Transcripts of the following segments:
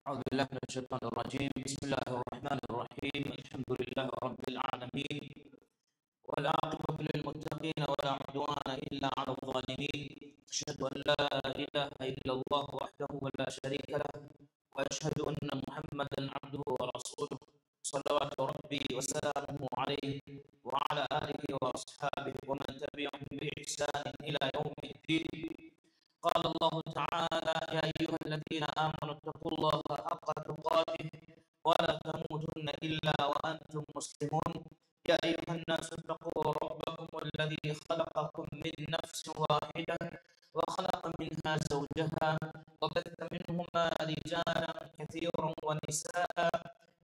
أعوذ بالله من الشيطان الرجيم. بسم الله الرحمن الرحيم. الحمد لله رب العالمين، والعاقبة للمتقين ولا عدوان إلا على الظالمين. أشهد أن لا إله إلا الله وحده لا شريك له، وأشهد أن محمدا عبده ورسوله، صلوات ربي وسلامه عليه وعلى آله وأصحابه ومن تبعهم بإحسان إلى يوم الدين. قال الله تعالى: يا أيها الذين آمنوا اتقوا الله حق تقاته ولا تموتن إلا وأنتم مسلمون. يا أيها الناس اتقوا ربكم الذي خلقكم من نفس واحدة وخلق منها زوجها وبث منهما رجالا كثيرا ونساء،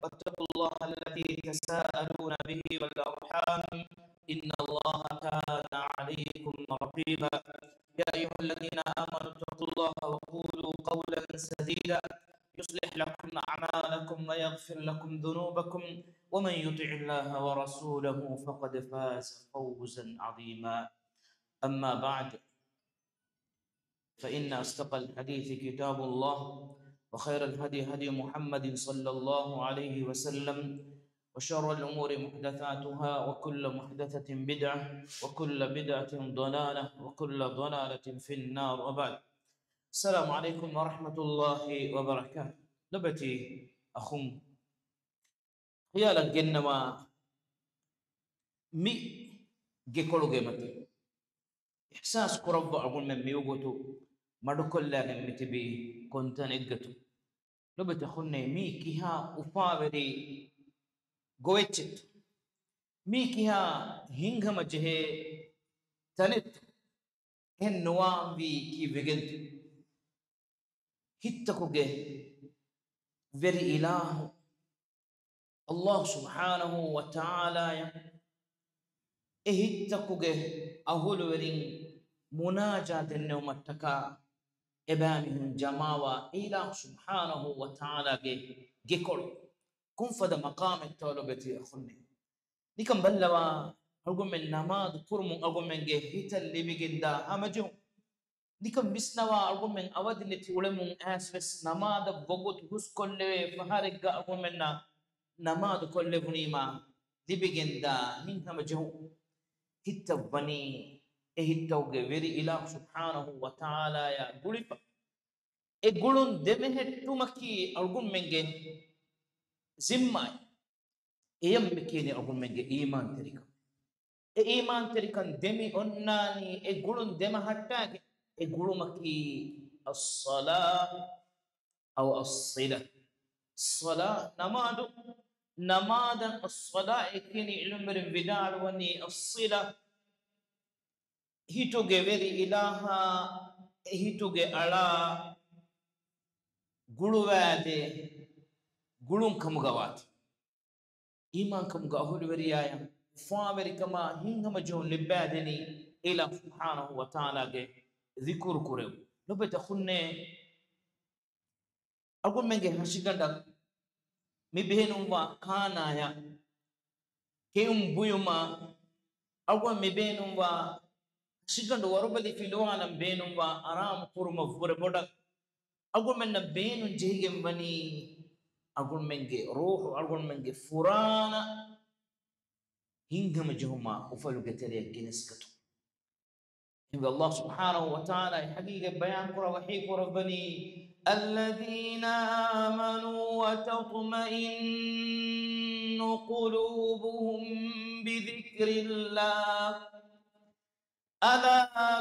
واتقوا الله الذي تساءلون به والأرحام إن الله كان عليكم رقيبا. يا أيها الذين آمنوا اتقوا الله وقولوا قولا سديدا يصلح لكم أعمالكم ويغفر لكم ذنوبكم، ومن يطع الله ورسوله فقد فاز فوزا عظيما. أما بعد، فإن أصدق الحديث كتاب الله، وخير الهدي هدي محمد صلى الله عليه وسلم، وشر الأمور محدثاتها، وكل محدثة بدعة، وكل بدعة ضلالة، وكل ضلالة في النار. وبعد، السلام عليكم ورحمة الله وبركاته. لبتي أخم خيالا جنما مي جيكولو جيمتي إحساس كرب أقول من ميوغتو مدكول لا نمتبي كنت نجتو. لبتي أخوني مي كيها أفاوري goweccet mikiha hingama jehe tanet hen noambi ki vegeltu hitta kuge veri ilahu Allah subhanahu wa ta'ala ya hitta kuge ahulu verin munajaten ne umattaka ebamihun jamawa ilahu subhanahu wa ta'ala gekol kun fada maqam at-talabati akhunni nikam ballawa argumen namad kurmun argumen ge hital libiginda amajo nikam bisnawa argumen awadneti ulemun asves namad bogut huskolle fahariga argumen na namad kolle bunima libiginda min amajo hitta bani hittawge veri ilah subhanahu wa ta'ala ya gulifa e gulun demehettumaki argumen ge zimma eyam mikini agum menge iman terika e iman terikan demi onnani e gulun dema hattage e gulumaki as-salah aw as-sila salah namadu namadan as-salah ekini ilmir bidal wani as-sila hituge veri ilaha hituge ala guluwade gulun kamugawat iman kam ga ahul veriyaya faweri kama hingama jon libadeni ila subhanahu wa ta'ala ge zikr kurew lobeta khunne agum menge hashiganda mi behenum wa kana ya keum buyuma agum mi behenum wa hashiganda warubali filwana behenum wa aram kurma fure bodak agum men behenum jehigem bani agul menge ruhu agul menge furana hingama jehuma ufalu getere giniskatu inda Allah subhanahu wa ta'ala haqiqa bayan kura wahi kura bani alladhina amanu wa tatma'innu qulubuhum bi dhikrillah ala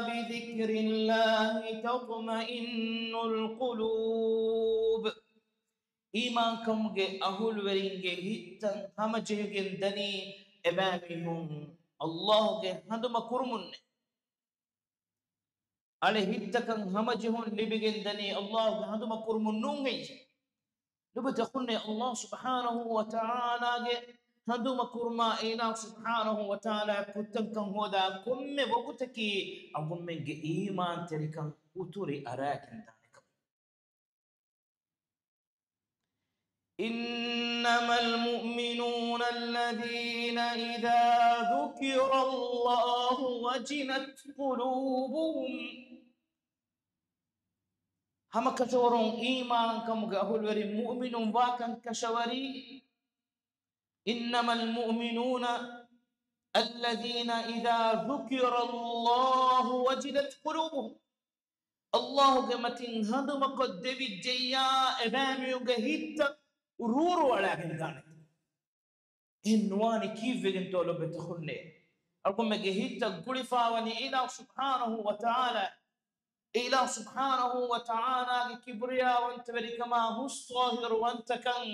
bi dhikrillah tatma'innul qulub. iman kamge ahul weringe hittan hama jehgen dani ebamihum Allah ge handuma kurmunne ale hittakan hama jehun libigen dani Allah ge handuma kurmunnunge lubata khunne Allah subhanahu wa ta'ala ge handuma kurma ila subhanahu wa ta'ala kuttan kan hoda kumme bokutaki agumme ge iman terikan uturi arakin إنما المؤمنون الذين إذا ذكر الله وجلت قلوبهم هم كشورون إيمان كم قهول وري مؤمن واكن كشوري إنما المؤمنون الذين إذا ذكر الله وجلت قلوبهم الله جمتين هندم قد دبي جيا إمامي وجهيت رورو على كنتانه إنواني كيف بين تولو بتخلني أقوم جهيت قلفا وني إلى سبحانه وتعالى إلى سبحانه وتعالى كبرياء وانت بريكما هو الصاهر وانت كان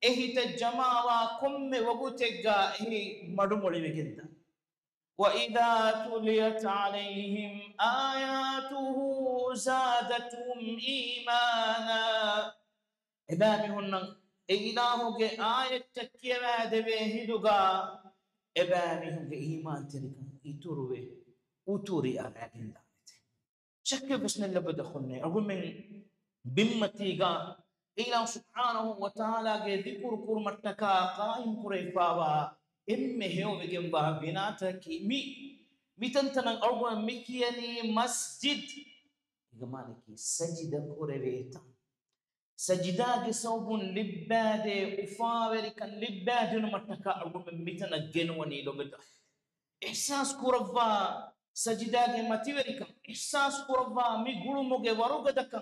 إهي تجماوا كم وقتقا إهي مدمولي بكنتا وإذا تليت عليهم آياته زادتهم إيمانا إبامي هنن إلهك آية تكيما دبيه دقا إبامي هنك إيمان تلك إتوروه أتوري أراكين دامت شك بسن الله بدخلني أقول من بمتيغا إله سبحانه وتعالى ذكر كرمتكا قائم كريفاوا إمه هو بجنبها بناتك مي تنتنا أقول مكياني مسجد إجمالك سجد كريتا سجدا صوب لباد أفاور كان لباد نمتكا أقول من ميتنا جنوني لو بده إحساس كرفا سجدا ماتيوريكا إحساس كرفا مي غلومو وروغدكا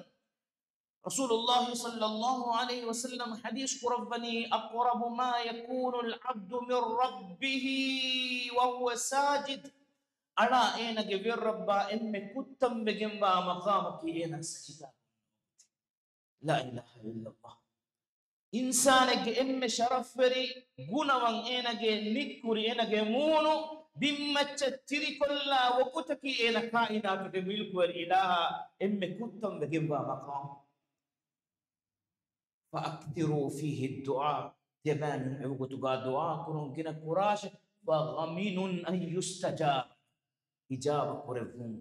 رسول الله صلى الله عليه وسلم حديث قربني أقرب ما يكون العبد من ربه وهو ساجد على أين جبر ربا إم كتم بجنبا مقامك إنا سجدا لا إله إلا الله إنسانك إم شرفري غنا وان إنا جي نكوري إنا جي مونو بمتشتري كلا وكتكي إنا كائنات بملك والإله إم كتم بجنبا مقام فأكثروا فيه الدعاء تبان عوقت دعاء كرون كنا كراش فغمين أن يستجاب إجابة كرفون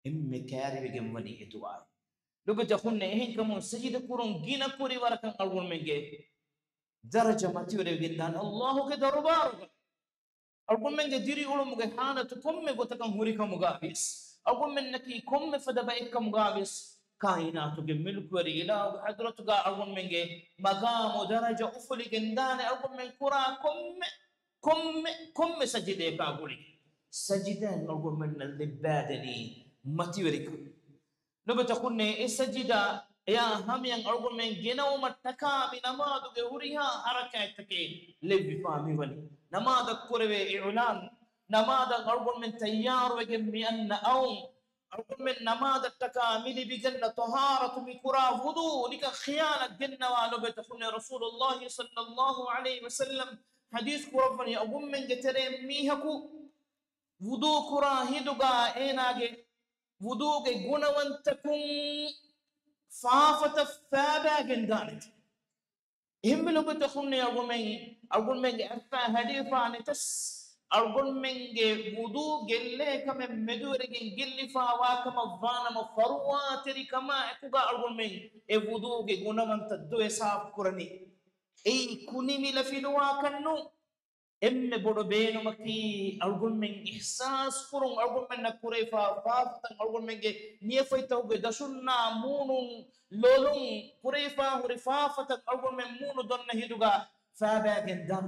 إم كاري بجمعني الدعاء لو بتخون إهين كمون سجد كرون كنا كوري وركان أقول منجي درجة ما تيوري بجدان الله كدربار أقول منجي ديري أولو مجحانة كم مجتكم هوريكم مجابس أقول منكي كم فدبائكم مجابس كائنات جملك وريلا وحضرتك أقول منك مقام ودرجة أفضل جندان أقول من كرا كم سجدة كأقولي سجدان أقول من اللبادني ماتيوريك لو بتكون السجدة يا هم ين أقول من جنو متكا بنماذج جهوريها حركاتك لبي فامي ولي نماذج كره إعلان نماذج أقول من تيار وجمي أن أوم أقول من نماذج تكامل بجنة طهارة بكرا وضوء لك خيانة جنة ولو بتكون رسول الله صلى الله عليه وسلم حديث قربني أقول من جتري ميهكو وضوء كرا هدوغا إيناغي وضوء جنوان تكون فافة فابا جندانت هم لو بتكون أقول من أفا حديثا نتس أقول من وضوء جلّه كم مدور جلّي فاوا كم فانا مفروّا تري كما أكوغا أقول من وضوء جونا من تدو إسحاق كرني أي كوني ميلا في دوا كنو إم بدو بينو مكي أقول من إحساس كرون أقول من نكوري فافتن أقول من نيفاي توجه دشنا مونو لولون كوريفا ورفافتن أقول من مونو دون هيدوغا فابا جندان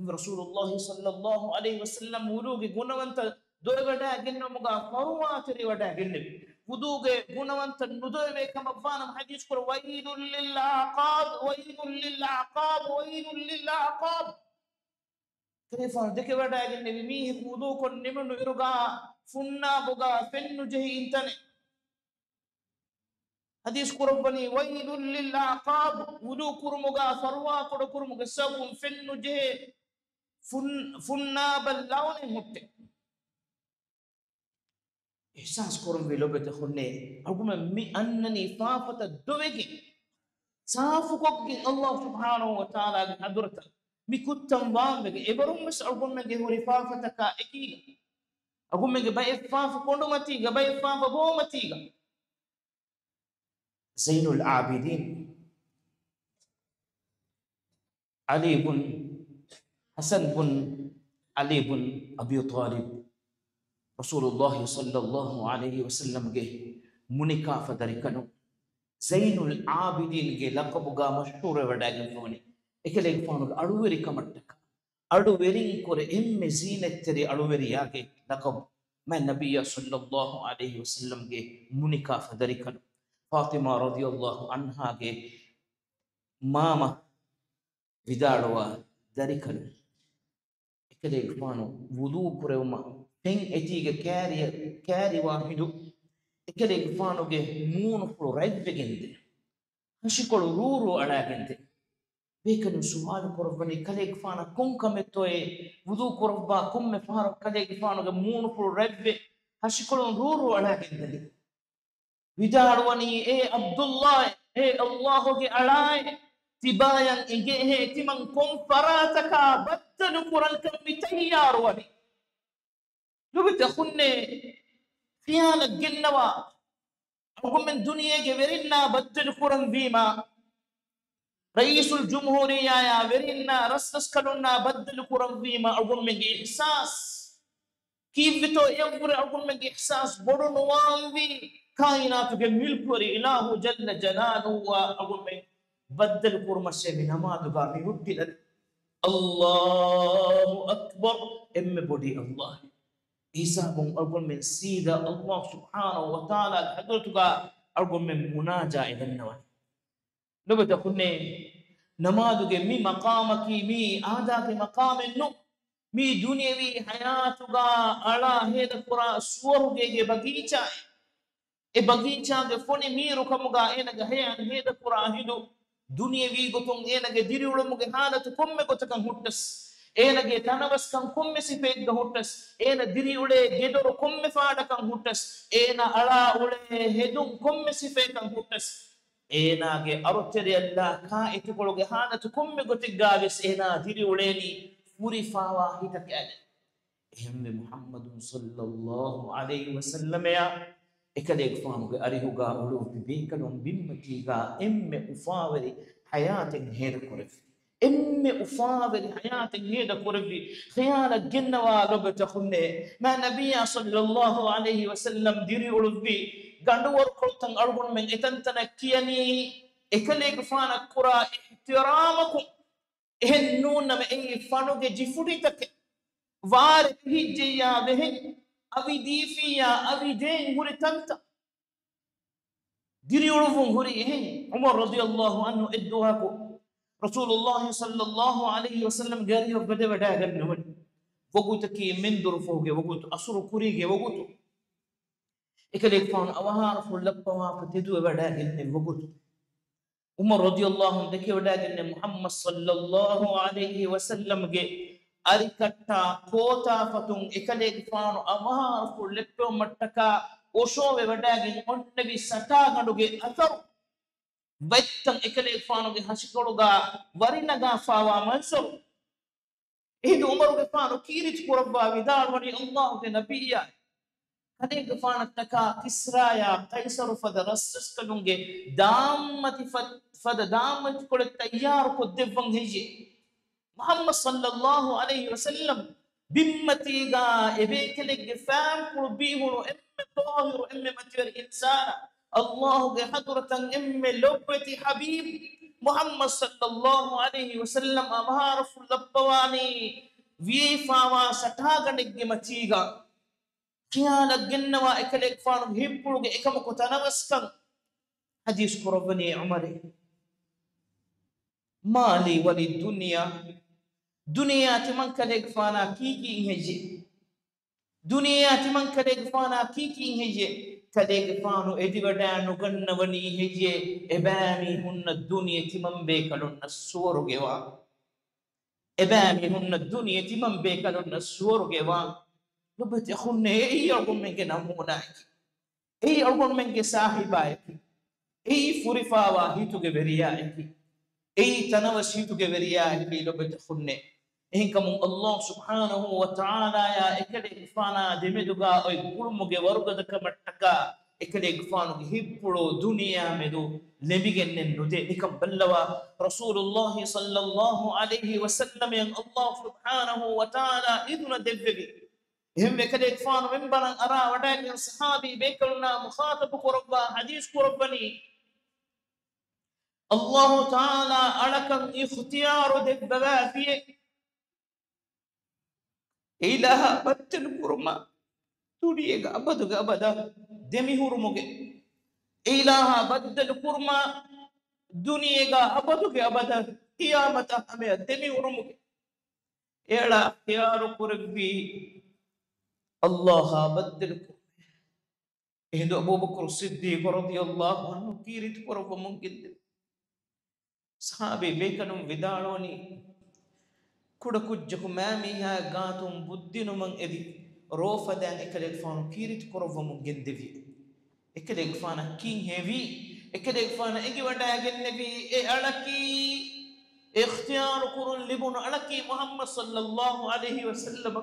رسول الله صلى الله عليه وسلم ولوغ غنوانت دوغدا گنو مغا فرواتري ودا گن ودوغ غنوانت ندوي كما فانم حديث كر ويل للعقاب ويل للعقاب ويل للعقاب كيف دك ودا گن مي ودو كن نمن يرغا فنا بغا فن جهي انتن حديث قربني ويل للعقاب ودو كرمغا فروا كد كرمغا سبم فن جهي فنا باللون مت إحساس كرم بلو بتخوني أقول مي أنني فافة الدوغي سافكوك الله سبحانه وتعالى حضرته مي كتم بامك إبرم مس أقول مي هوري فافة كا إكيد أقول مي باي فافة كونو ماتيغا باي فافة بو ماتيغا زين العابدين علي بن حسن بن علي بن أبي طالب رسول الله صلى الله عليه وسلم جه منكا فدركنو Zainul Abidin ge laqabuga mashhur wadagen foni ekele fonu aluveri kamattaka aluveri kore emme zinetteri aluveri yage laqab man nabiyya sallallahu alaihi wasallam ge munika fadarikal Fatima radhiyallahu anha ge mama vidaluwa darikal ekele fonu wudu kore uma pen etige kari wahidu ekele fonu ge moonu flo revvegende hashikolu ruru alagente bekanu suwalu korvani kaleg fana konkametoe wudu korva komme faro kaleg fana ge moonu flo revve hashikolu ruru alagente vidalwani e abdullah e allah ge alai tibayan ige he timan kom farataka battanu quran kam mitayar wani lubita khunne khiyana ginnawa أقوم من دنيا جبرنا بدل قرن فيما رئيس الجمهورية يا برنا رسس كلنا بدل قرن فيما أقوم من إحساس كيف تو ينظر أقوم من إحساس بدون وانفي كائنات جميل كوري إله جل جلاله وأقوم من بدل قرن الشيء ما تقامي بدل الله أكبر إم بدي الله Isabung album men sida Allah subhanahu wa ta'ala hadratuga album men munaja idannawan nubata kunne namaduge mi maqamaki mi adake maqamennu mi dunyawi hayatuga ala heda qura suwaruge ge bagicha e bagicha ge foni miru kamuga enaga heyan heda qura hidu dunyawi gotong enaga diriulumuge halatu komme gotakan huttas ಏನಗೆ ತನವಸ್ಕಂ ಕೊಮ್ಮೆ ಸಿಪೆಗ್ಗ ಹುಟ್ಟಸ್ ಏನ ದಿರಿ ಉಳೆ ಗೆದೊರು ಕೊಮ್ಮೆ ಫಾಡಕಂ ಹುಟ್ಟಸ್ ಏನ ಅಳ ಉಳೆ ಹೆದು ಕೊಮ್ಮೆ ಸಿಪೆಕಂ ಹುಟ್ಟಸ್ ಏನಾಗೆ ಅರುತ್ತೆರಿ ಅಲ್ಲ ಕಾ ಇತುಕೊಳಗೆ ಹಾನತು ಕೊಮ್ಮೆ ಗೊತ್ತಿಗ್ಗಾವಿಸ್ ಏನ ದಿರಿ ಉಳೇನಿ ಪೂರಿ ಫಾವಾ ಹಿತಕ್ಕೆ ಎಮ್ಮೆ ಮುಹಮ್ಮದುನ್ ಸಲ್ಲಲ್ಲಾಹು ಅಲೈಹಿ ವಸಲ್ಲಮ ಯಾ ekadek famuge arihuga ulu bibekadon bimmatiga emme ufawari hayatin heda koref emme ufawari hayatin heda korefi khiyala gennawa lobata khunne ma nabiyya sallallahu alayhi wasallam diri ulubi gandu war koltan algon men etantana kiyani ekadek fana kura ihtiramakum ehennuna me e fanuge jifuditake var hijja behen أبي ديفيا أبي دين هوري تنتا ديري ولفون هوري عمر رضي الله عنه إدوهاكو رسول الله صلى الله عليه وسلم قال له بدا بدا قال وقوتكي من درفوه وقوت أسر كوريجي وقوت إكليك فان أوهار فلبوا فتدو بدا قال وقوت عمر رضي الله عنه دكي بدا قال محمد صلى الله عليه وسلم قال arikatta kota fatun ekadeg faanu amahar fu leppo mattaka oshowe wadagin onnebi sata ganduge atharu vettan ekadeg faanuge hashikoluga warinaga fawa mansaru idu umaruge faanu kirit kurabba vidalwani allah ge nabiyya kadeg faanattaka kisraya qaisaru fadarassus kadunge dammati fada dammati kole tayyar ko devvan heje محمد صلى الله عليه وسلم بمتيغا ابيكلك فام قربيه ام طاهر ام متير انسان الله حضرة ام لبتي حبيب محمد صلى الله عليه وسلم امهارف لبواني في فاوا سٹاغنگ متيغا خيال جنوا اكلك فان هيبلوگ اكمكو تنوسكن حديث قربني عمر مالي وللدنيا دنيا تمن كدك فانا كيكي هجي دنيا تمن كدك فانا كيكي هجي كدك فانو ادي ودانو غنوني هجي ابامي هن الدنيا تمن بكلن السورغوا ابامي هن الدنيا تمن بكلن السورغوا لبت اخن اي يوم من نمونا اي يوم من صاحباك اي فرفاوا هيتو غبرياك اي تنوسيتو غبرياك لبت اخن إنكم الله سبحانه وتعالى يا إكلي فانا دمدوغا أي كلمة ورقة كمتكا إكلي فانو هيبلو دنيا مدو لبيجن ندي إكم بلوا رسول الله صلى الله عليه وسلم ين الله سبحانه وتعالى إذن دبلي هم إكلي فانو من برا أرا وداك صحابي بيكلنا مخاطب قربا حديث قربني الله تعالى ألكم اختيار دبابة إله بتن كرما توديك أبدا أبدا دمي هرمك إله بدل كرما دنيا أبدا أبدا قيامة أمي دمي هرمك إله اختيار كربي الله بدل إهدو أبو بكر الصديق رضي الله عنه كيرت كرب ممكن صحابي بيكنم ودالوني كوجكو ماميها غاتم بدينو من إدي روفا دان إكاليك فانو كيرت كرب ممكن دفي إكاليك فانا كين هيفي إكاليك فانا إجي وداغن نبي ألكي اختيار كرن لبن ألكي محمد صلى الله عليه وسلم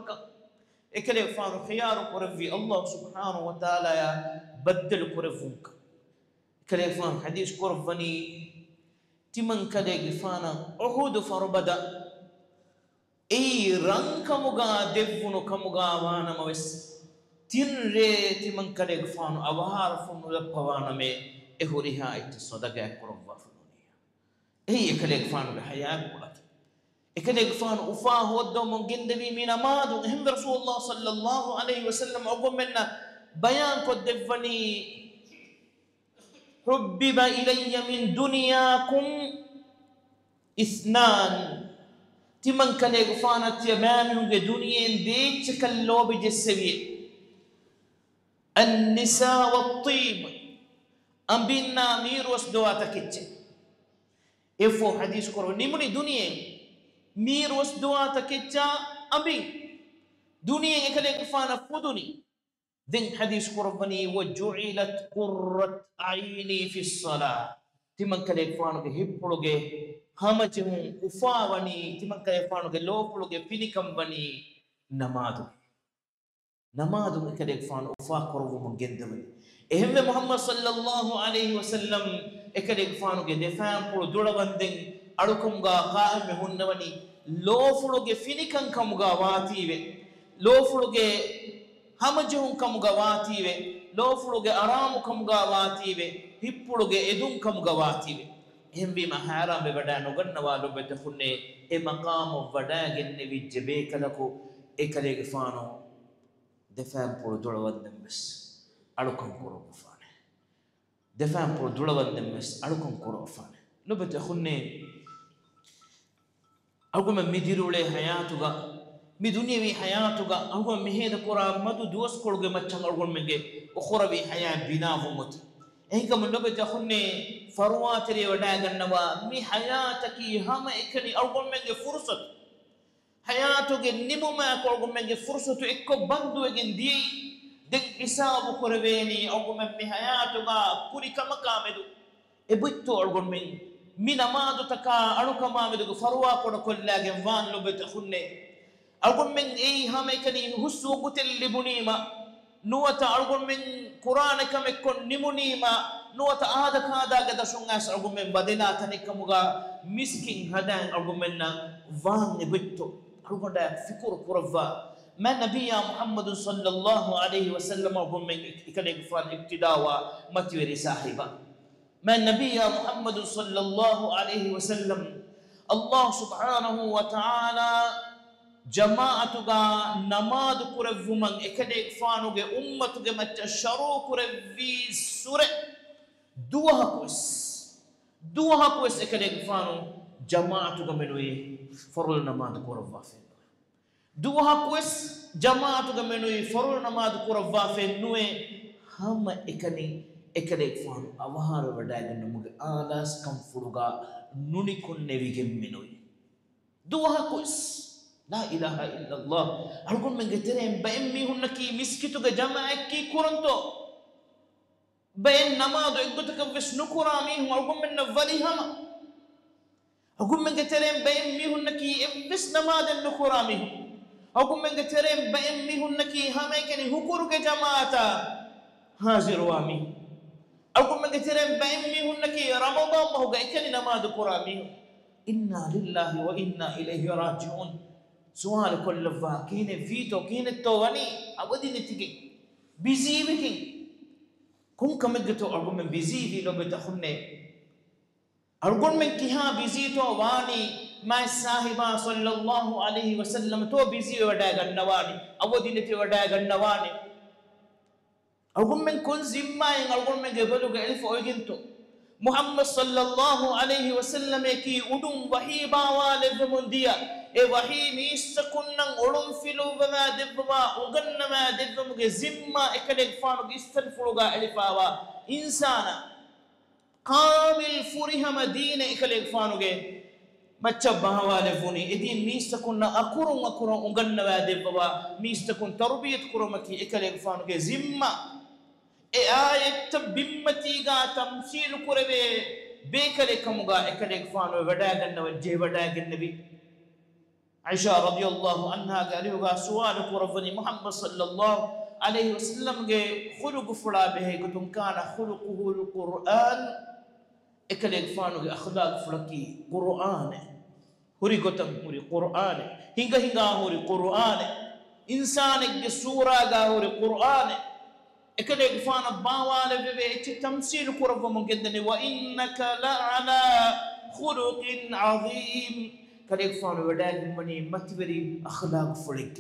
إكاليك فانو خيار كرفي الله سبحانه وتعالى يا بدل كرفونك إكاليك فان حديث كرفني تمن كاليك فانا أحد فربدا إي رنكمغا دفنو كمغا وانا موس تنري تمن كاليك فانو أبهار فنو لقوانا مي إهوريها إتصدقاء كرفا فنونيا إي إكاليك فانو بحياة قلت إكاليك فانو أفاه ودو من جندبي من أمادو هم رسول الله صلى الله عليه وسلم أقوم منا بيان قد دفني حبب إلي من دنياكم اثنان تمن كاليك فانا تيمامي دنيا ديت كاللو بجسوي النساء والطيب أم بينا مير وسدواتك إفو حديث كرو نمني دنيا مير وسدواتك أبي دنيا يكاليك فانا فدني ذن حديث كربني وجعلت قرة عيني في الصلاة تمن كاليك فانو هبلوغ همجهم أفاوني تمن كاليك فانو لوفلوغ فينيكم بني نمادو كاليك فانو أفا كربو من جندبني إهم محمد صلى الله عليه وسلم إكاليك فانو دفان برو دولبندن أركم غا قائم هنوني لوفلوغ فينيكم كمغا واتيوه لوفلوغ همجهم كمغا واتيوه لوفلوغ أرام كمغا واتيوه هبلوغ إدوم كمغا واتيوه هم بما حرام ببدا نغن والو بتخني مقام ودا جنبي جبيك لكو إكاليك فانو دفان برو دولبندن بس أركم كرو فانه دفان برو دولبندن بس أركم كرو فانه لو بتخني أقوم مديرو لي حياتك مي دنيا بي حياتك أقوم مهيد كورا مدو دوس كورغ مچان أقوم منجي أخورا بي حياة بنا فمت إنك من لبه تخوني فروات ري وداغن نوا مي حياتك هم إكني أقوم منجي فرصة حياتك نمو ما أقوم منجي فرصة إكو بندو إجن دي دك إسابو كوربيني أقوم مي حياتك كوري كما كامدو إبتو أقوم منجي من ما دتكا أروكا ما بدو فروا كنا كلاجن فان لو بتخوني أقول من إيه هم يكني هسوا قتل لبنيما نوتا أقول من قرآن كم يكون نمونيما نوتا هذا قد شونغاس أقول من بدنا تنيكموغا مسكين هذا أقول منا فان بتو أقول ده فكر كرفا ما نبي محمد صلى الله عليه وسلم أقول من يكني فان ابتداء ما توري صاحبا ما النبي محمد صلى الله عليه وسلم الله سبحانه وتعالى جماعتك نماذ كرف من إكدك فانوك أمتك متشرو كرفي سورة دوها كويس إكدك فانو جماعتك منوي فرول نماذ كرف وافن دوها كويس جماعتك منوي فرول نماذ كرف وافن نوي هم إكني إكليك فانو أوهار وداعن نمك آلاس كم فرغا نونيكون نبيهم منوي دوها كويس لا إله إلا الله أقول من قترين بأمي هنكي مسكتو جماعة كي كورنتو بأن نماذو إقبتك بس نكراميهم أقول من نفليهم أقول من قترين بأمي هنكي بس نماذو نكراميهم أقول من قترين بأمي هنكي هميكني هكورك جماعة هازر وامي أقول من قترين بأمي هنكي رمضان ما هو قايكني نماذو كراميهم إنا لله وإنا إليه راجعون سؤال كل كين فيتو كين التواني أودي نتيجي بيزي بكين كم كم جتو أقول من بيزي في لو بتخوني أرجون من كها بيزيتو واني ما صاحبا صلى الله عليه وسلم تو بيزي وداع النواني أودي نتي وداع النواني أرجون من كل زما ين أرجون من جبلو كألف أوجنتو محمد صلى الله عليه وسلم كي أدم وحي باوالد منديا إيه وحي ميستكنن أولم فيلو وما دبوا أغن ما دبوا كزما إكلك فانو كيستنفلوغا ألفاوا إنسانا قامل فريها مدينة إكلك فانو كي مچبها والفوني إدين ميستكن أكرم أغن ما دبوا ميستكن تربية كرمكي إكلك فانو كي زما آية بمتيغا تمثيل كربي بيكلي كمغا إكلي فانو وداغن وجه وداغن نبي عائشة رضي الله عنها قالوا سؤال كربني محمد صلى الله عليه وسلم خلق فلا به قلتم كان خلقه القرآن إكلي فانو أخلاق فلكي قرآن هوري قلتم هوري قرآن هنگا هوري قرآن إنسانك سورة هوري قرآن إكلي فانا باوالة بيت تمثيل كرب من جدني وإنك لعلى خلق عظيم كلي فانا وداع مني متوري أخلاق فلك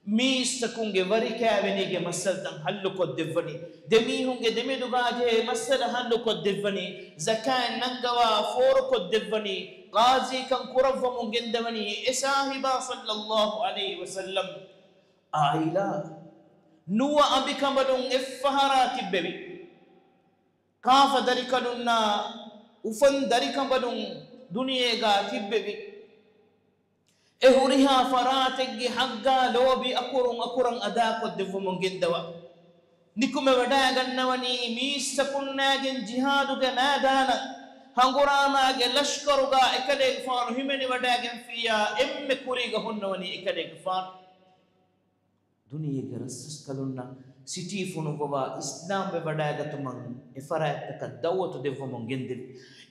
ميستكون جواري كابني جمسلتن هلو كدفني دميهم دمي دعاء مسل هلو كدفني زكاة نجوا فور كدفني غازي كان كرب من جدني إسحاق صلى الله عليه وسلم آيلا نوى أبي كمبلون إفهارا تببي كاف دريكالونا وفن دريكالون دنيا تببي إهوريها فراتك حقا لوبي أكورن أداك الدفو من جدوا نكم وداغن نواني ميستكنا جن جهادك نادانا هنغراما جن لشكرك إكاليك فان همني وداغن فيها إم كوريغ هنواني إكاليك فان دنيا جرسس كلونا سيتيفون وبا إسلام ببداية تمن إفرات تكدوة تدفع من جندل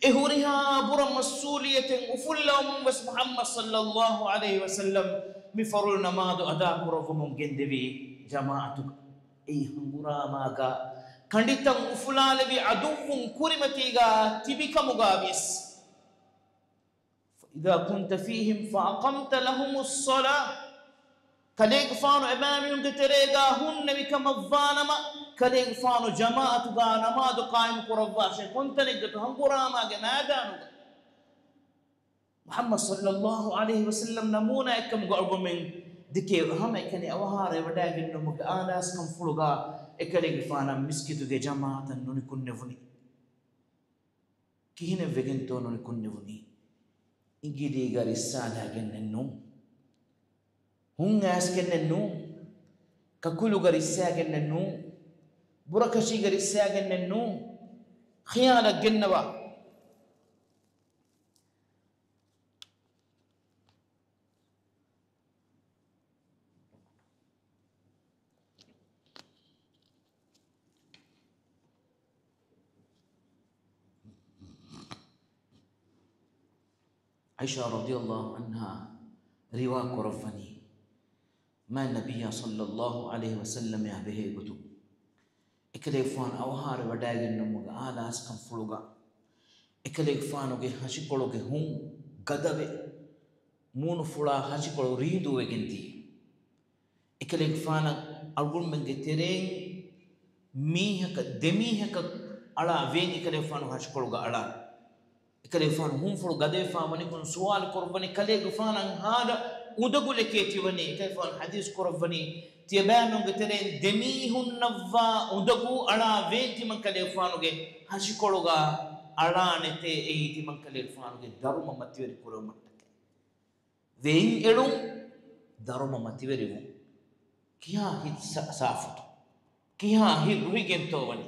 إهوريها برا مسؤولية وفلهم بس محمد صلى الله عليه وسلم مفرولنا ما دو أداء برا من جندبي جماعتك أي هنغرا ماكا كنديتا وفلال بي عدو كريمتيغا تبيك مغابيس فإذا كنت فيهم فأقمت لهم الصلاة كليك فانو امامهم كتريغا هن بكم الظالما كليك فانو جماعة غانا ما دو قائم قرباشي كنت نجد هم قراما جنادانو محمد صلى الله عليه وسلم نمونا اكم قرب من دكي هم اكني اوهاري وداغن نمك آناس كم فلغا اكليك فانا مسكتو جماعة نوني كن نفني كهين وغنتو نوني كن نفني إنجي ديغا رسالة جننو هم أسكن النوم ككل غريسة جن النوم بركشي غريسة جن النوم خيانة جنوا عائشة رضي الله عنها رواق رفني ما النبي صلى الله عليه وسلم يهبه قطب إكليك فان أوهار وداغن نموغ آلاس كم فلوغا إكليك فانو كي هشيكولو كي هم غدبه مون فلا هشيكولو ريدو وگنتي إكليك فانا أرغل من تيرين ميهك دميهك على وين إكليك فانو هشيكولو على إكليك فان هم فلو غدبه فامني كن سوال قرباني إكليك فانا هذا ودقوا لكيتي وني كيف الحديث كرفني تيبانو قتلين دميه النفا ودقوا على وينتي من كاليفانو جي هاشي كولوغا على نتي ايتي من كاليفانو جي دارو ممتيوري كورو متك وين إلو دارو ممتيوري وو كيها هيد سافتو كيها هيد روحي جنتو وني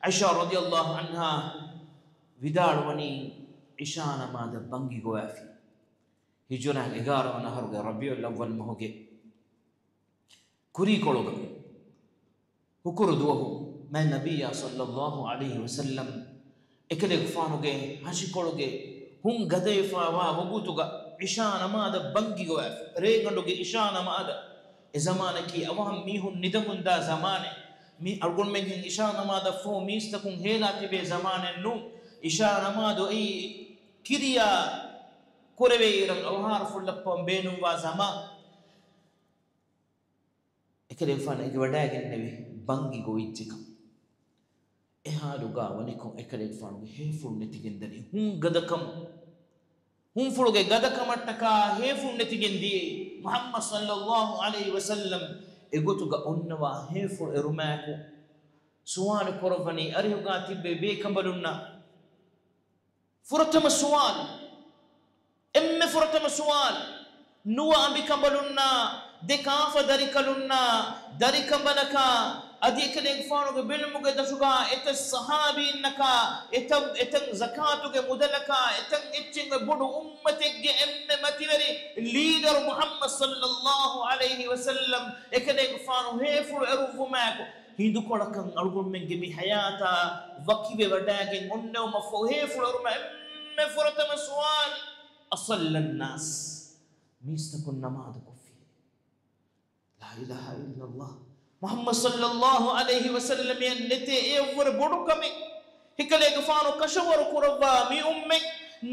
عائشة رضي الله عنها ودار وني عشانا ماذا بنجي قوافي هجرة إجارة ونهرج ربيع الأول مهوجي كوري كولوغا هكردوه ما النبي صلى الله عليه وسلم إكلك فانوجي هاشي كولوغي هم غدي فاوا وغوتوغا إشانا ماذا بنجي قواف ريغندوغي إشانا ماذا زمانك أوهم ميهم ندمون دا زمانه مي أقول من إشانا ماذا فو ميستكون هلا تبي زمان النوم إشانا ماذا أي kiriya kureweiran aw har fullappa benum wa zama ekede fana ege wadagen newi bangi go ijjika e haduga woni ko ekede fana heful netigendani hun gadakam hun fuluge gadakamattaka heful netigendi Muhammad sallallahu alaihi wasallam egotuga onnawa heful erumako suwal korvani arihuga tibbe be kambalunna furatama suwal emme furatama suwal nuwa ambi kambalunna dekafa darikalunna darikambalaka adi kale gfano bilmuge dashuga eta sahabi innaka eta zakatuge mudalaka eta itchinga bodu ummatege emme mativeri leader Muhammad sallallahu alaihi wasallam ekale gfano heful eruvumako hindu kodakan algol menge mi hayata wakibe wadage onno mafo heful eruma emme furatama suwal asalla an-nas mistakun namad kufi la ilaha illa Allah Muhammad sallallahu alaihi wasallam yannete evor bodu kame hikale gfano kashawar kurwa mi umme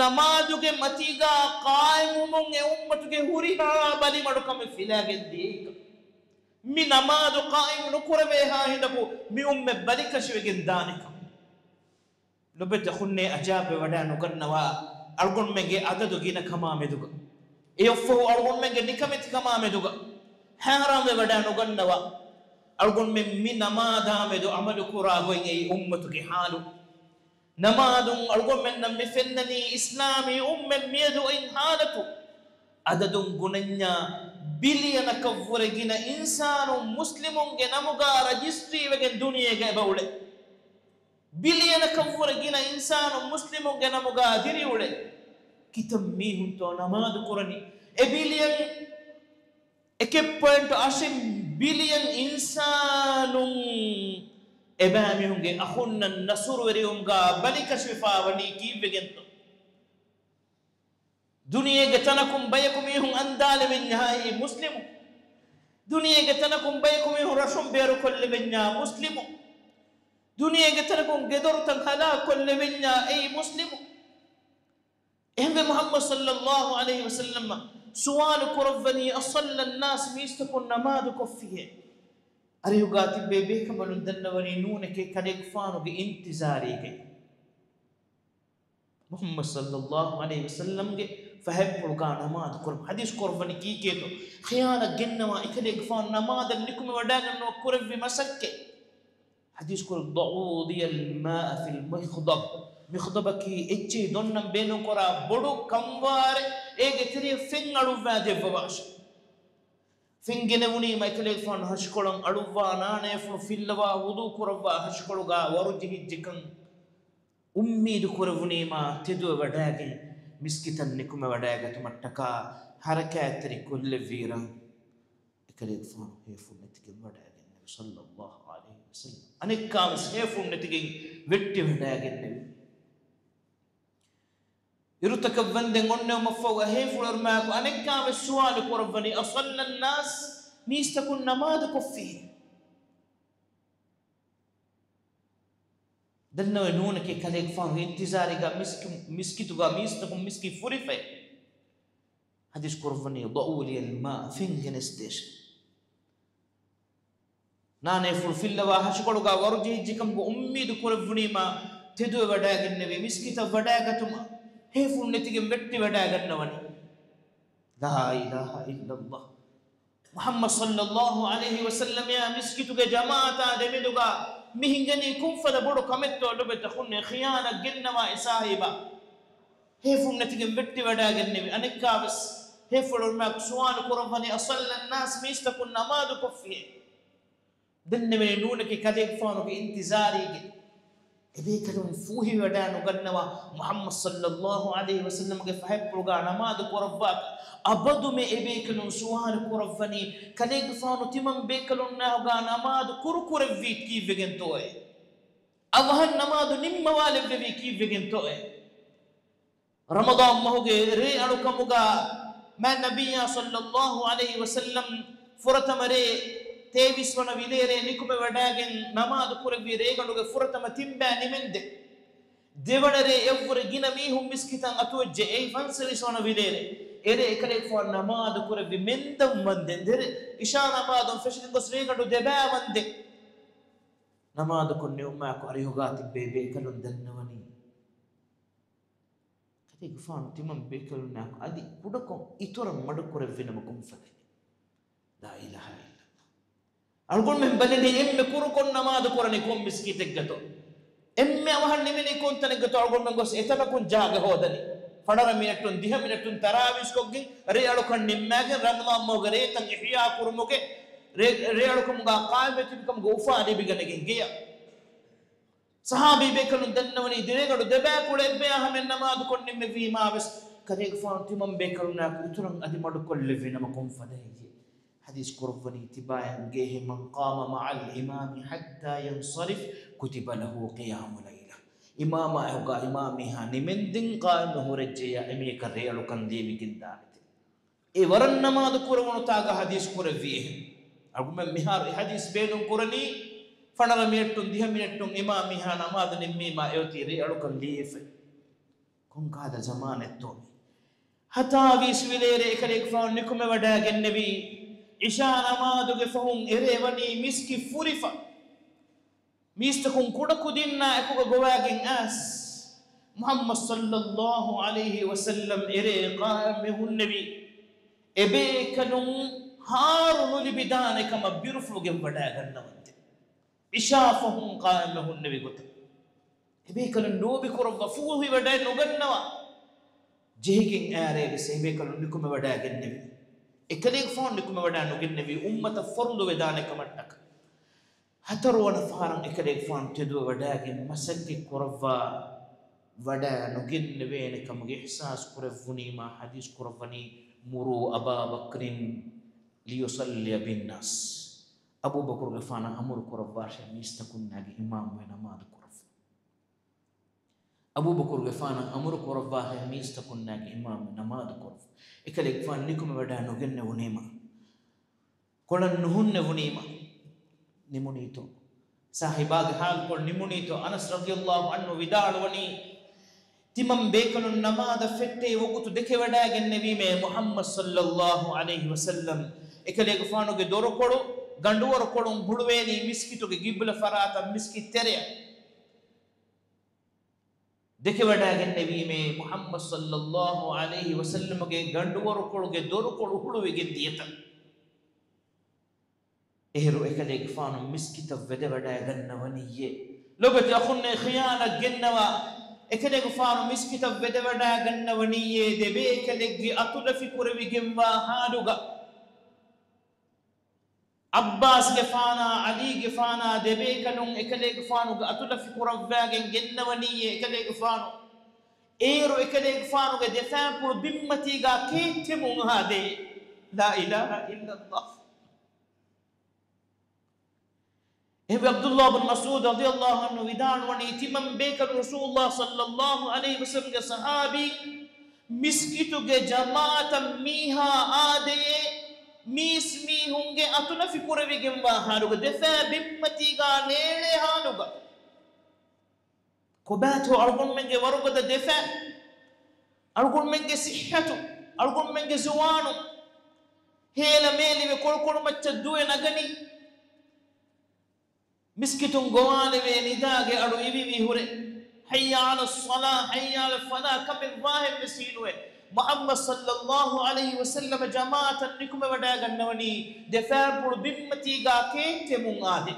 namaduge matiga qaimumun e ummatuge hurina bali madu kame filage dik mi namadu qaim nukurwe ha hindaku mi umme bali kashwege danika lobete khunne ajabe wadanu gannawa algon menge adadu gina kama meduga eyofo algon menge nikameti kama meduga haram wadanu gannawa algon men mi namada medu amalu kurago e ummatuge halu namadun algon men nam fennani islami ummen miedu in halatu adadun gunanya billion kavuragina insanu muslimun ge namuga registry wegen duniya ge bawle billion kavuragina insanu muslimun ge namuga diriwle kitam mi hunto namad qurani e billion ekeppoint ashim billion insanum ebami hunge akhunna nasur weriumga balika shifa wani kivegento duniya ge tanakum bayakum yhum andale min nihai muslimu duniya ge tanakum bayakum yhum rashum beru kulli binna muslimu duniya ge tanakum gedor tan khala kulli binna ay muslimu ehbe Muhammad sallallahu alaihi wasallam suwal kurvani asalla an-nas mistakun namad kuffihe arihuga tibbe be kamalun dannawani nune ke kadek fanu ge intizari ge Muhammad sallallahu alaihi wasallam ge فهب لغا نماذ قرب حديث قربني كي كيتو خيانة جنة إكلي قفان نماذ لكم ودانا نقرب في مسكة حديث قرب ضعوضي الماء في المخضب مخضبك إتشي دونم بينو قرا بدو كمبار إيجي تري فين ألوفا دي فباش فين جنوني ما إكلي قفان هشكولم ألوفا ناني فلوا وضو قربا هشكولغا ورجه جكن أمي دو قربني ما تدو وداغي مسكتن نكم وداغت متكا حركات كل فيرا كليك فان هيفو نتيجه وداغ النبي صلى الله عليه وسلم انك كامس هيفو نتيجه ويتي وداغ النبي يرتك بندن ونو مفو هيفو رماكو انك كامس سؤال قربني اصل الناس ميستكن نماذج فيه دنو نونه كي كليك فان انتظاري غا مسكيتو غا ميستكم مسكي فوريفه حديث قرفني ضؤولي الماء فينجنستيش نانه فلفل وا هشكلو غا ورجي جيكم غو اميد قرفني ما تدو وداغ النبي مسكيتا وداغتم هيفون نتيجه متي وداغنوني لا اله الا الله محمد صلى الله عليه وسلم يا مسكيتو جماعه دمدوغا مهنجني كم فدا بدو كمتو لو بتخوني خيانه جنوا صاحبا هيفون نتيجه متي وداغ النبي انكابس هيفول ما سوان قرفني اصل الناس ميستكن نماذ كفيه دنمي نونك كديك فانو بانتظاري ابي كلون فوهي ودانو غنوا محمد صلى الله عليه وسلم فهبلو غا نماذ قرفاك abadu me ebe kalon suwar kurafani kale gfano timam be kalon na ga namadu kurkure vit ki vegento e awhan namadu nimma wale be ki vegento e ramadan mahoge re anu kamuga ma nabiyya sallallahu alaihi wasallam furatamare tevis wana vilere nikume wadagen namadu kurvi re ganuge furatama timba nimende devanare evvore gina mihum miskitan atujje ei fansari sona vilere ere ekale for namaz kurvi mendam mandendere isha namaz on feshin gosre gadu deba mande namaz kunne umma ko ariyugati bebe kalun dannawani kade gufan timam bekalun nak adi kudako itora madukurvi namakum fade la ilaha illa algon men balende emme kurukon namaz kurani kom miskitek gato emme awhan nimeni kontane gato algon men gos etana kun jaga hodani fadara minutun 10 minutun tarawis kogge re alukon nimmage ramadan mogare tan ihya kurumuge re alukum ga qaimati kam go ufaadi biganege giya sahabi bekalun dannawani diregadu deba kulebbe ahmen namaz kon nimme vi mabes kadeg fantimam bekaluna uturan adi madu kolleve namakum fadaye حديث كرفني تباين جيه من قام مع الإمام حتى ينصرف كتب له قيام ليلة إماما هو إمامي هاني من دين قائم هو رجيا إمي كريالو كندي بكندانت إيه ورن ما ذكر ونتاعه حديث كرفيه أقول من مهار حديث بينهم كرني فنرى ميتون ديه ميتون إمامي هانا ما ذنبي ما يوتي ريالو كندي في كون هذا زمان التومي حتى بيس ويلير إكليك فان نكمة وداع النبي ishana maduge fahun erewani miski furifa mistakun kudakudinna ekuga gowagen as muhammad sallallahu alayhi wasallam ere qame hun nabi ebe kanun harunu libidane kama birfuge wadaganawante ishafahun qame hun nabi gota ebe kanun nobi korwa fuhi waday nogannawa jehigen are ebe kanun nikume wadagen nabi ekaleeg foon nikuma wadanu ginnabi ummata fardu wedane kamattak hatarwana faran ekaleeg foon tedu wadage masakki kurava wadanu ginnabi ne kamge ihsas kuravuni ma hadis kuravani muru aba bakrin liyusalli bin nas abu bakr gafana amur kurava shamistakun nagi imam wa namaz kurav abu bakr gafana amur kurava shamistakun nagi imam namaz kurav ekaleeg fan nikuma wadanu genne wunima kolan nuhunne wunima nimunito sahibage hal kol nimunito anas radiyallahu anhu vidalwani timam bekalun namada fette wogutu deke wadagenne wime muhammad sallallahu alayhi wasallam ekaleeg fanuge dorokodu ganduwar kolum buluweni miskituge gibla farata miskit tereya deke wadagenne wime muhammad sallallahu alayhi wasallam ge ganduwar koluge dorokolu huluwege diyata ehru ekaleeg fanu miskita wede wadagannawaniye lobati akhunne khiyana gennawa ekaleeg fanu miskita wede wadagannawaniye debe ekaleeg atula fikurawi gemwa haduga abbas gefana ali gefana debe kanun ekaleeg fanu ga atula fikurawagen gennawaniye ekaleeg fanu ero ekaleeg fanu ga defan pour bimmati ga ketimun hade la ilaha illa allah ابن عبد الله بن مسعود رضي الله عنه ودان ونيتمم بك رسول الله صلى الله عليه وسلم صحابي مسكتو جماعه ميها آده ميسمي هونگه اتنا فكرويگم وا هانوگ دفا بمتيگا ليله هانوگ كوباتو ارغون منگه ورغد دفا ارغون منگه صحتو ارغون منگه زوانو هيلا ميلي بكل كل مچدو نغني مسكتون غوانه نداغه ادو يبي هوري حي على الصلاه حي على الفلاح كم الظاهر مسينوه محمد صلى الله عليه وسلم جماعه نكم وداغنوني دفار بول بمتيغا كيتمون آدي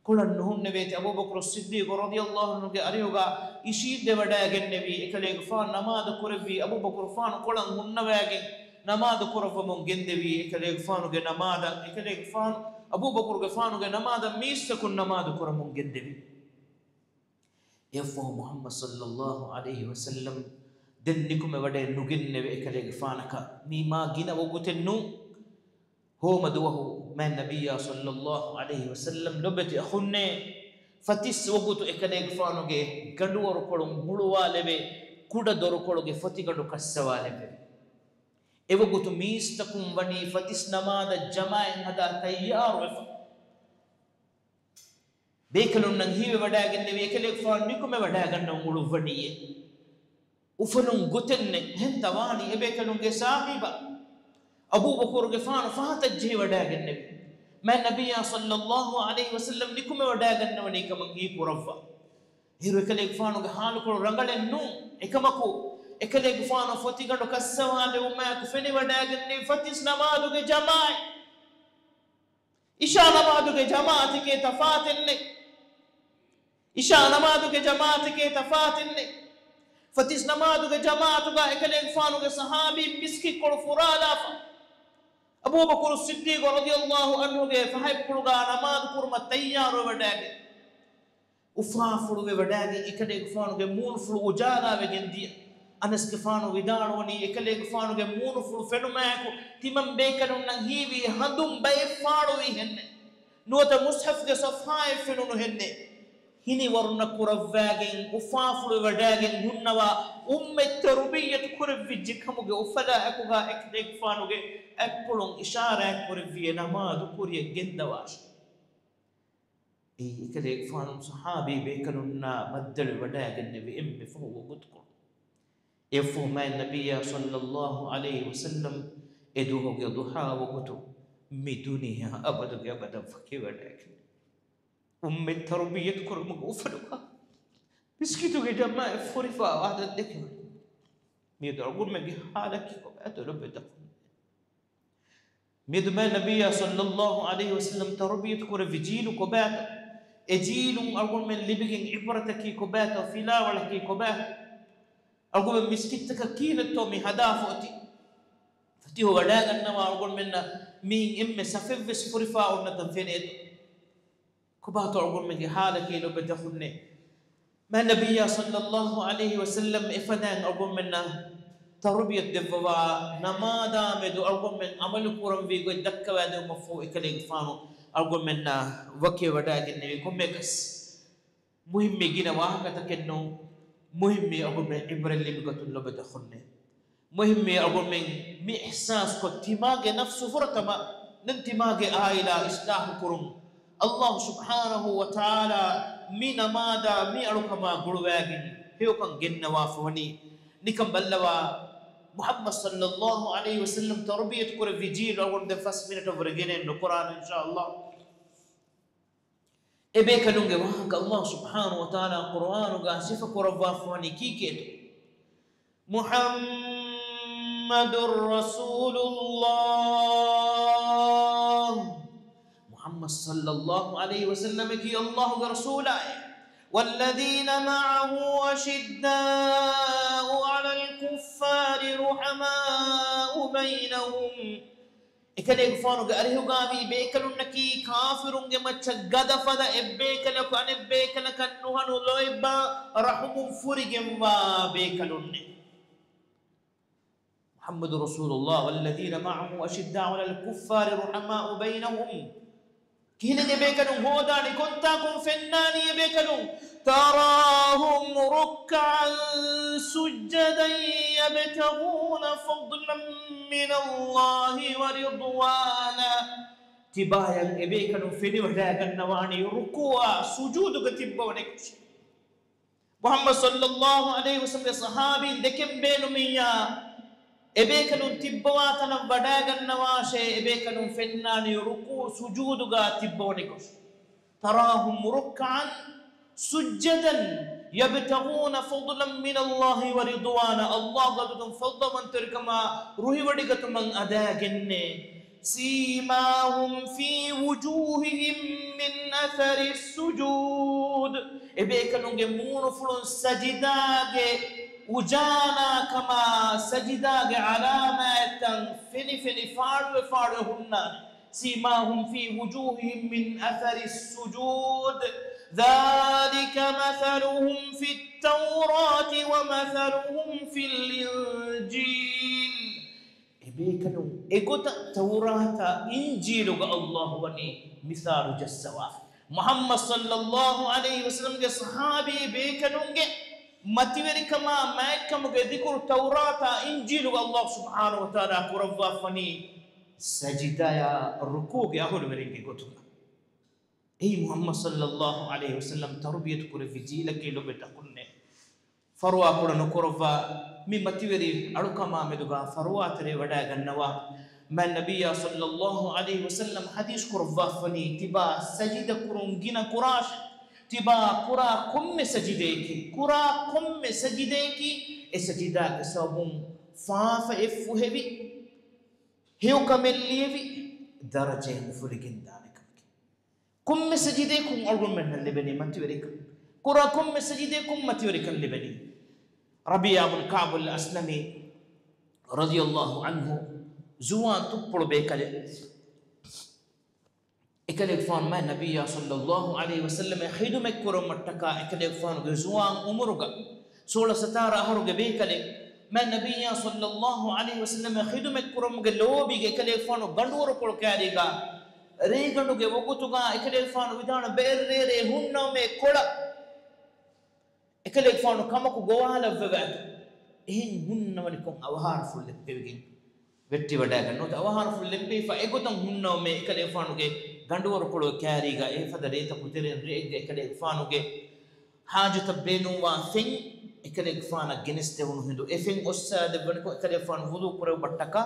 كلنهم نبيت ابو بكر الصديق رضي الله عنه اريوغا يشيد وداغن نبي اكليغ فان نماز كربي ابو بكر فان كلن منواغي نماز كرفمون گندوي اكليغ فانو نماز اكليغ فان Abu Bakr ಗಫಾನುಗೆ ನಮಾದ ಮೀಸಕುನ್ ನಮಾದ ಕೊರಮುಂ ಗೆದ್ದೆವಿ ಯಫೋ ಮುಹಮ್ಮದ್ ಸಲ್ಲಲ್ಲಾಹು ಅಲೈಹಿ ವಸಲ್ಲಂ ದೆನ್ನಿಕುಮೆ ವಡೆ ನುಗಿನ್ನೆವೆ ಎಕಲೆ ಗಫಾನಕ ನೀಮಾ ಗಿನ ಒಗುತೆನ್ನು ಹೋಮದುವಹು ಮೈ ನಬಿಯ ಸಲ್ಲಲ್ಲಾಹು ಅಲೈಹಿ ವಸಲ್ಲಂ ಲೊಬೆತಿ ಅಖುನ್ನೆ ಫತಿಸ್ ಒಗುತು ಎಕಲೆ ಗಫಾನುಗೆ ಗಂಡುವರು ಕೊಳುಂ ಮುಳುವಾಲೆವೆ ಕುಡ ದೊರಕೊಳುಗೆ ಫತಿಗಡು ಕස්සವಾಲೆವೆ ewogutu mistakum wani fatis namada jama'in hada tayyar بيكلون نهيه وداعن بيكلك فان نيكم وداعن نمولو فديه وفنون قتلن هن تواني بيكلون صاحبا أبو بكر غفان فاتجه وداعن النبي ما النبي صلى الله عليه وسلم نيكم وداعن ونيكم نجي كرفا هيرو كلك فانو حال كل رجلن نو إكمكو إكلك فانو فتيغلو كسوالي وما كفني وداعن فتيس نمادو جماعة إشاء نمادو جماعة كي تفاتن إشاء نمادو جماعة كي تفاتن فتيس نمادو جماعة إكلك فانو صحابي مسكي كل فرالا أبو بكر الصديق رضي الله عنه فهاي كلغا نماد كرما تيار وداعن وفافلو وداعن إكلك فانو مون فلو وجالا وجندية أنس كفانو وداروني إكلك فانو مون فلو فنماكو تمام بيكلو نهيبي هندم بيفارو هن نوتا مصحف صفحاء فنونو هن هني ورنا كرفاجين وفافلو وداعن هنوا التربية كرف في جكمو وفلا أكوها إكلك فانو أكلون إشارة كرفية نمادو كوريا جندواش إكلك فانو صحابي بيكلونا مدل وداعن نبي إمي فهو قدكم يفهم ما النبي صلى الله عليه وسلم إدوه يضحى وقتو مدنيا أبدا أبدا فكي ولكن التربية كرم وفلوها بسكتو جماعة فرفا واحد الذكر ميدو أقول ما حالك أتلو بدكم ميدو ما النبي صلى الله عليه وسلم تربية كرم في جيل كبات أجيل أقول من لبكين عبرتك كبات وفلا ولك كبات أقول مسكتك كينة تومي هدافوتي فتيه وداعن النوا أقول منا مين إم سفيف سفرفا ونتم فين إدو كباتو أقول من حالك لو بدخلني ما النبي صلى الله عليه وسلم إفنان أقول منا تربية دفوا نمادا مدو أقول من عمل كورم في قد دكا وادو مفهو إكليك فانو أقول منا وكي وداعن النبي كمكس مهم جينا واحد تكنو مهم أقول من إبرة اللي بقتل له بدخلني مهم أقول من إحساس كتماج نفسه فرتما ننتماج آيلا إصلاح كرم الله سبحانه وتعالى من ماذا ميرك ما قلواجن هيو كان جن وافوني نكم بلوا محمد صلى الله عليه وسلم تربية كرة في جيل أقول ده فاس من تفرجين القرآن إن شاء الله إبيك نونجي وهك الله سبحانه وتعالى القرآن وقاسف كرفافوني كيكيت محمد رسول الله محمد صلى الله عليه وسلم كي الله ورسوله والذين معه أشداء على الكفار رحماء بينهم إكليك فانو قاريه قابي بيكلون نكي كافرون جمع تجدا فدا إبيكلك أن إبيكلك نوهن لويبا رحم فرجم وبيكلون محمد رسول الله والذين معه أشداء على الكفار رحماء بينهم كيلن يبيكلون هوداني كنتاكم فناني يبيكلون تراهم ركعا سجدا يبتغون فضلا من الله ورضوانا تبايا يبيكلون فيني وحداك النواني ركوع سجود كتبونك محمد صلى الله عليه وسلم صحابي دكم بينو ميا إبيكلون تبواتنا بداعن النواشة إبيكلون فناني ركوع سجودها تبونيكوش تراهم ركعا سجدا يبتغون فضلا من الله ورضوانا الله قدم فضل من تركما روحي وديكت من أداعن سيماهم في وجوههم من أثر السجود إبيكلون جمون فلون سجداء وجانا كما سجدا علامات فني فارهن سيماهم في وجوههم من أثر السجود ذلك مثلهم في التوراة ومثلهم في الإنجيل إبيكنو إقوت توراة إنجيل الله وني مثال جسوا محمد صلى الله عليه وسلم صحابي بيكنو متوري كما مايكم ذكر التوراة إنجيل الله سبحانه وتعالى كرفا فني سجدا يا الركوع يا أهل مرينك كتونا أي محمد صلى الله عليه وسلم تربية كل في جيلك لو بتقولنا فروا كل نكرفا مما توري أركما مدوغا فروا تري ودا غنوا ما النبي صلى الله عليه وسلم حديث كرفا فني تبا سجد كرون جنا كراش تبا كرا كم سجديكي كرا كم سجديكي السجدة كسبون فاف إفوهبي هيو كمل ليبي درجة مفرقين دانك كم سجديكم أرجو من اللي بني ما توريكم كرا كم سجديكم ما توريكم اللي بني ربيع بن كعب الأسلمي رضي الله عنه زوان تقبل بيكالي إكالي فان ما النبي صلى الله عليه وسلم خيدو مكرو متكا إكالي فان زوان أمرغا سولا ستارة أهرغ بيكالي ما النبي صلى الله عليه وسلم خيدو مكرو مغلوبي إكالي فان غندور كل كاريغا ريغندو وقتوغا إكالي فان ودان بيرري هنو مي كولا إكالي فان كمكو غوالا فبعد إن هنو لكم أوهار فل بيبين vetti wadaga no awahar full lempe fa egotam hunno me ekale fanuge ganduwar kolo kariga e fada reta kutere rege ekale fanuge hajata benuwa fen ekale fana geneste wonu hindu e fen ossade banko ekale fanu wudu kore battaka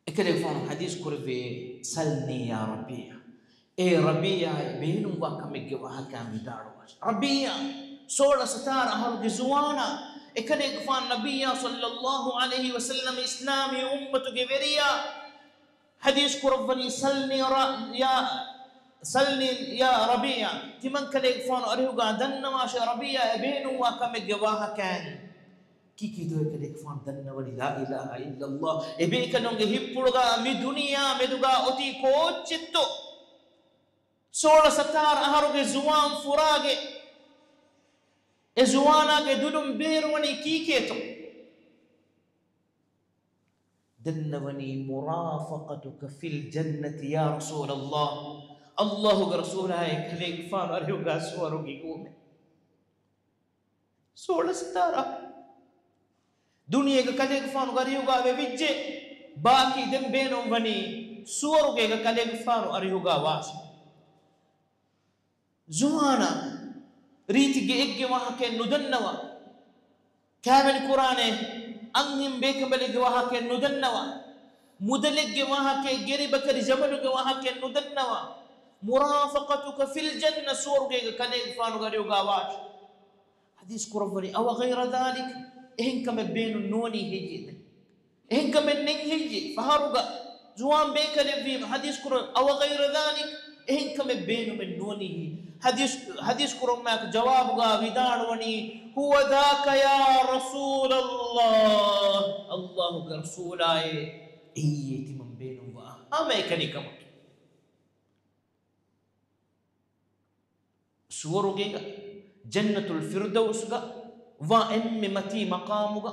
ekale fanu hadith kurve salni ya rabbiya e rabbiya benuwa kamege wa hakam daru rabbiya sola satara harge zuwana إكلي كفان النبي صلى الله عليه وسلم إسلامي أمة جبرية حديث كربني سلني يا ربيع تمن كلي كفان أريه قادن ما شاء ربيع بينه وكم جواها كان كي كده كلي كفان دن ولي لا إله إلا الله إبيك نونج هيبولغا مدنيا مدوغا أتي كوتشتو سولا ستار أهرج زوان فراغ إزوانا كدودم بيروني كيكيتو دنوني مرافقتك في الجنة يا رسول الله الله رسولها يكليك فان أريوغا سوارو قومي سولا ستارة دنيا كليك فان أريوغا بيجي باقي دم بينهم وني سوارو كليك فان أريوغا واسي زوانا ريتي إجي وهاك ندنوا كامل قرآن أنهم بيك بلغ وهاك ندنوا مدلق وهاك جري بكر جبل وهاك ندنوا مرافقتك في الجنة سور كنيك فانو غريو غاواش حديث قرآن أو غير ذلك إهن كم بين النوني هجي إهن كم نين هجي فهاروغا زوان بيك لفيم حديث قرآن أو غير ذلك إهن كم بين من نوني حديث قرآن معك جواب غاويدان وني هو ذاك يا رسول الله الله رسول إيتي من بينهم أما يكني كم سورو جنة الفردوس وإم متي مقامك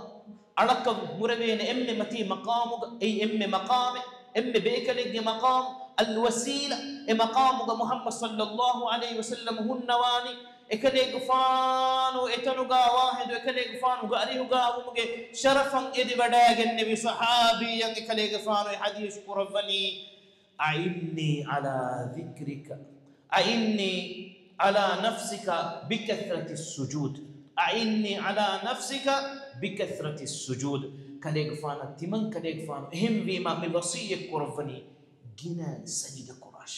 أرك مربين إم متي مقامك أي إم مقام إم بيكلي مقام الوسيلة مقامك محمد صلى الله عليه وسلم هنواني إكليك فانو إتنوغا واحد إكليك فانو غاريوغا ومغي شرفا إدي بداغ النبي صحابي إكليك فانو حديث قربني أعني على ذكرك أعني على نفسك بكثرة السجود أعني على نفسك بكثرة السجود كليك فانا تمن كليك فانو هم بما بوصية قربني جنا سجد كراش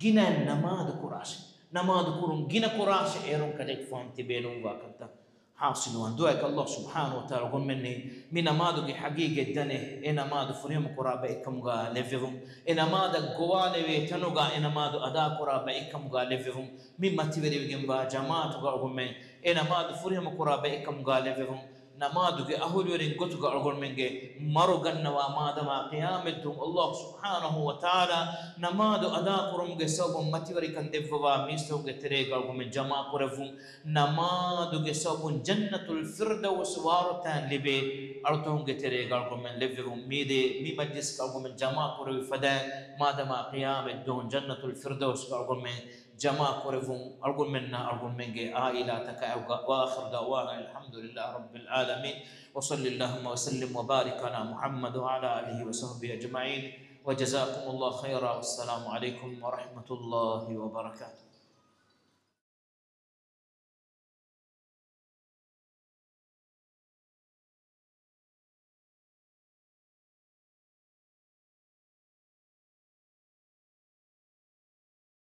جنا نماذ كراش نماذ كرون جنا كراش إيرون كذلك فهم تبينون واقعا حاصلون دعاء الله سبحانه وتعالى قل مني من نماذ حقيقة دنه إن نماذ فريم كرابة إكمغا لفهم إن نماذ قوال ويتنوغا إن نماذ أدا كرابة إكمغا لفهم مما تبري جنبا جماعة قل من إن نماذ فريم كرابة إكمغا لفهم نماذج أهولورين قطع أقول منك مرجنا ومادما قيامة الله سبحانه وتعالى نماذج أداء كرمك سوب متوري كندفوا ميستوك تريق أقول من جماعة كرفون نماذج سوب جنة الفردوس وارتان لبي أرتهم تريق أقول من لفهم ميدي مجلس أقول من جماعة كرف فدا مادما قيامة دون جنة الفردوس أقول من جماعة كرفون أقول منا أقول منك آئلاتك وآخر دعوانا الحمد لله رب العالمين وصلى اللهم وسلم وبارك على محمد وعلى آله وصحبه أجمعين وجزاكم الله خيرا، والسلام عليكم ورحمة الله وبركاته.